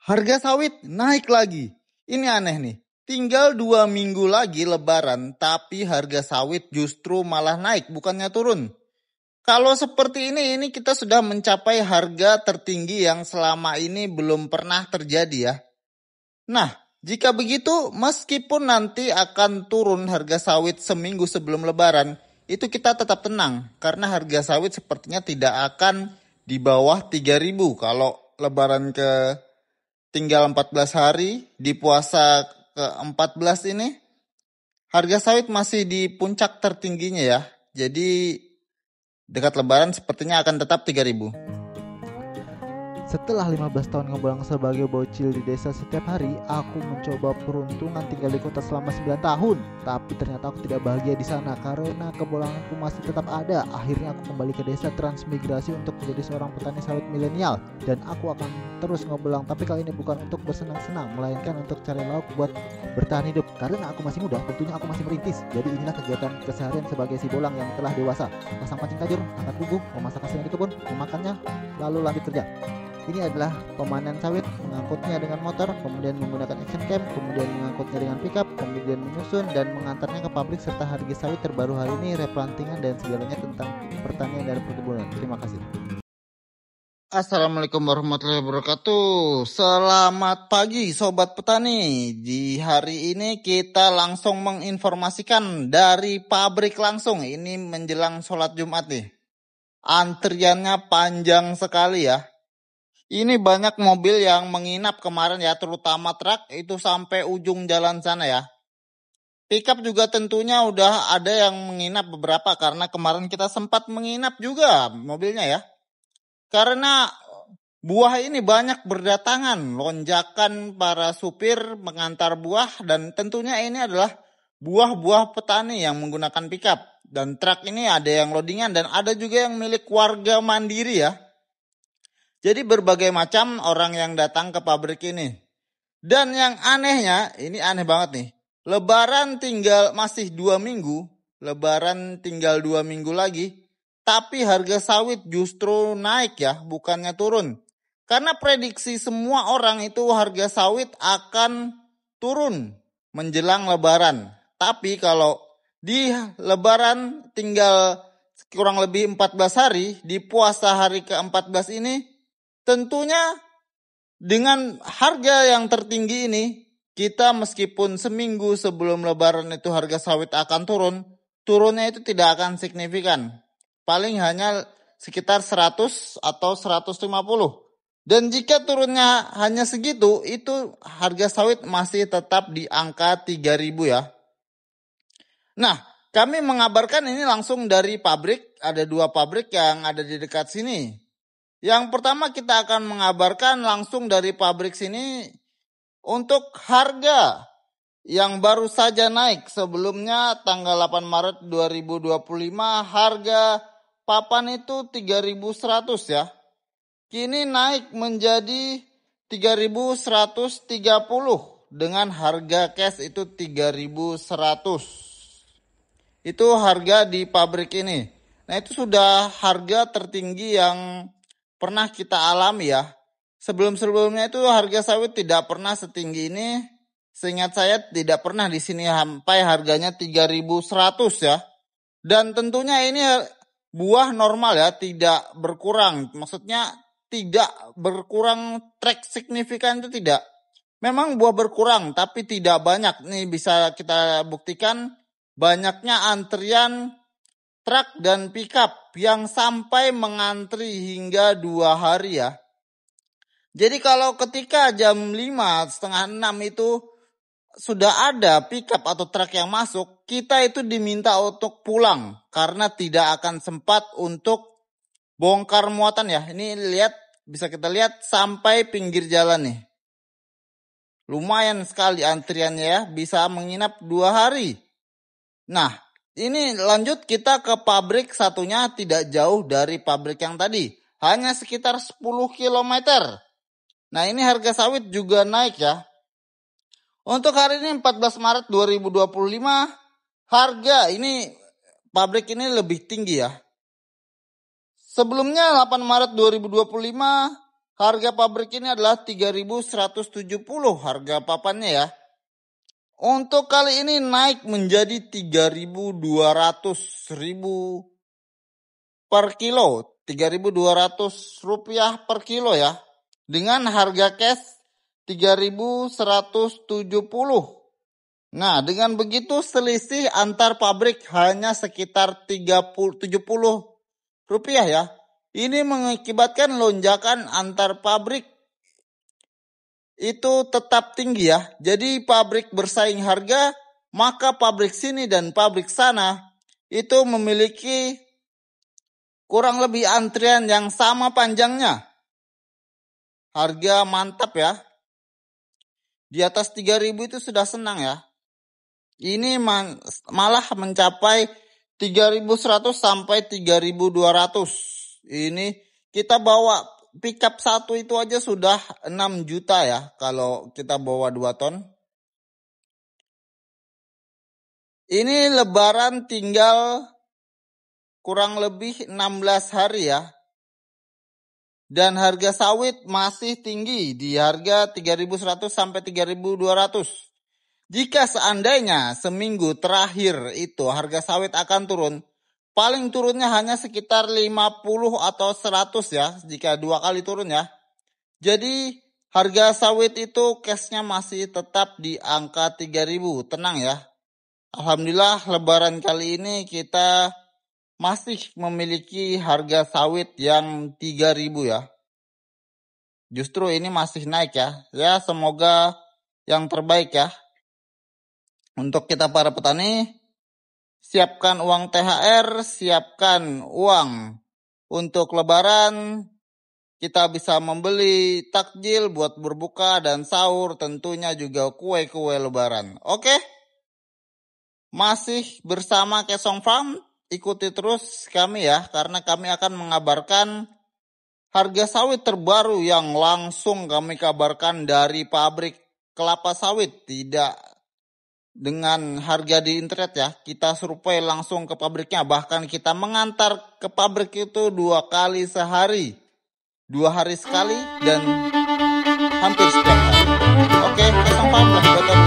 Harga sawit naik lagi. Ini aneh nih. Tinggal 2 minggu lagi lebaran, tapi harga sawit justru malah naik, bukannya turun. Kalau seperti ini kita sudah mencapai harga tertinggi yang selama ini belum pernah terjadi ya. Nah, jika begitu, meskipun nanti akan turun harga sawit seminggu sebelum lebaran, itu kita tetap tenang. Karena harga sawit sepertinya tidak akan di bawah 3.000 kalau lebaran ke tinggal 14 hari, di puasa ke-14 ini, harga sawit masih di puncak tertingginya ya. Jadi dekat lebaran sepertinya akan tetap 3.000. Setelah 15 tahun ngebelang sebagai bocil di desa setiap hari, aku mencoba peruntungan tinggal di kota selama 9 tahun. Tapi ternyata aku tidak bahagia di sana karena kebolanganku masih tetap ada. Akhirnya aku kembali ke desa transmigrasi untuk menjadi seorang petani sawit milenial. Dan aku akan terus ngebelang, tapi kali ini bukan untuk bersenang-senang, melainkan untuk cari lauk buat bertahan hidup. Karena aku masih muda, tentunya aku masih merintis. Jadi inilah kegiatan keseharian sebagai si bolang yang telah dewasa. Pasang pancing tajur, angkat bubuh, memasak hasil di kebun, memakannya, lalu lanjut kerja. Ini adalah pemanen sawit, mengangkutnya dengan motor, kemudian menggunakan action cam, kemudian mengangkutnya dengan pickup, kemudian menyusun dan mengantarnya ke pabrik, serta harga sawit terbaru hari ini, replantingan dan segalanya tentang pertanian dan perkebunan. Terima kasih. Assalamualaikum warahmatullahi wabarakatuh. Selamat pagi Sobat Petani. Di hari ini kita langsung menginformasikan dari pabrik langsung. Ini menjelang sholat Jumat nih. Antriannya panjang sekali ya. Ini banyak mobil yang menginap kemarin ya, terutama truk itu sampai ujung jalan sana ya. Pickup juga tentunya udah ada yang menginap beberapa karena kemarin kita sempat menginap juga mobilnya ya. Karena buah ini banyak berdatangan, lonjakan para supir mengantar buah dan tentunya ini adalah buah-buah petani yang menggunakan pickup. Dan truk ini ada yang loadingan dan ada juga yang milik warga mandiri ya. Jadi berbagai macam orang yang datang ke pabrik ini. Dan yang anehnya, ini aneh banget nih. Lebaran masih 2 minggu. Lebaran tinggal 2 minggu lagi. Tapi harga sawit justru naik ya, bukannya turun. Karena prediksi semua orang itu harga sawit akan turun menjelang lebaran. Tapi kalau di lebaran tinggal kurang lebih 14 hari, di puasa hari ke-14 ini, tentunya dengan harga yang tertinggi ini, kita meskipun seminggu sebelum lebaran itu harga sawit akan turun, turunnya itu tidak akan signifikan. Paling hanya sekitar 100 atau 150. Dan jika turunnya hanya segitu, itu harga sawit masih tetap di angka 3.000 ya. Nah, kami mengabarkan ini langsung dari pabrik, ada 2 pabrik yang ada di dekat sini. Yang pertama kita akan mengabarkan langsung dari pabrik sini untuk harga yang baru saja naik. Sebelumnya tanggal 8 Maret 2025 harga papan itu 3.100 ya. Kini naik menjadi 3.130 dengan harga cash itu 3.100. Itu harga di pabrik ini. Nah itu sudah harga tertinggi yang pernah kita alami ya. Sebelum-sebelumnya itu harga sawit tidak pernah setinggi ini. Seingat saya tidak pernah di sini sampai harganya 3.100 ya. Dan tentunya ini buah normal ya, tidak berkurang. Maksudnya tidak berkurang trek signifikan itu tidak. Memang buah berkurang tapi tidak banyak. Nih bisa kita buktikan banyaknya antrian truk dan pickup yang sampai mengantri hingga 2 hari ya. Jadi kalau ketika jam 5, setengah 6 itu sudah ada pickup atau truk yang masuk, kita itu diminta untuk pulang karena tidak akan sempat untuk bongkar muatan ya. Ini lihat, bisa kita lihat sampai pinggir jalan nih. Lumayan sekali antriannya ya, bisa menginap 2 hari. Nah, ini lanjut kita ke pabrik satunya tidak jauh dari pabrik yang tadi. Hanya sekitar 10 km. Nah ini harga sawit juga naik ya. Untuk hari ini 14 Maret 2025 harga ini pabrik ini lebih tinggi ya. Sebelumnya 8 Maret 2025 Harga pabrik ini adalah 3.170 harga papannya ya. Untuk kali ini naik menjadi 3.200 ribu per kilo. 3.200 rupiah per kilo ya. Dengan harga cash 3.170. Nah, dengan begitu selisih antar pabrik hanya sekitar 70 rupiah ya. Ini mengakibatkan lonjakan antar pabrik itu tetap tinggi ya. Jadi pabrik bersaing harga, maka pabrik sini dan pabrik sana itu memiliki kurang lebih antrian yang sama panjangnya. Harga mantap ya. Di atas 3.000 itu sudah senang ya. Ini malah mencapai 3.100 sampai 3.200. Ini kita bawa pickup satu itu aja sudah 6 juta ya kalau kita bawa 2 ton. Ini lebaran tinggal kurang lebih 16 hari ya. Dan harga sawit masih tinggi di harga 3.100 sampai 3.200. Jika seandainya seminggu terakhir itu harga sawit akan turun, paling turunnya hanya sekitar 50 atau 100 ya, jika 2 kali turun ya. Jadi harga sawit itu cashnya masih tetap di angka 3.000, tenang ya. Alhamdulillah lebaran kali ini kita masih memiliki harga sawit yang 3.000 ya. Justru ini masih naik ya. Ya semoga yang terbaik ya. Untuk kita para petani, siapkan uang THR, siapkan uang untuk lebaran. Kita bisa membeli takjil buat berbuka dan sahur, tentunya juga kue-kue lebaran. Oke? Masih bersama Kesong Farm, ikuti terus kami ya, karena kami akan mengabarkan harga sawit terbaru yang langsung kami kabarkan dari pabrik kelapa sawit, tidak dengan harga di internet ya. Kita survei langsung ke pabriknya, bahkan kita mengantar ke pabrik itu 2 kali sehari, 2 hari sekali dan hampir setiap hari. Oke, Kesong Farm lagi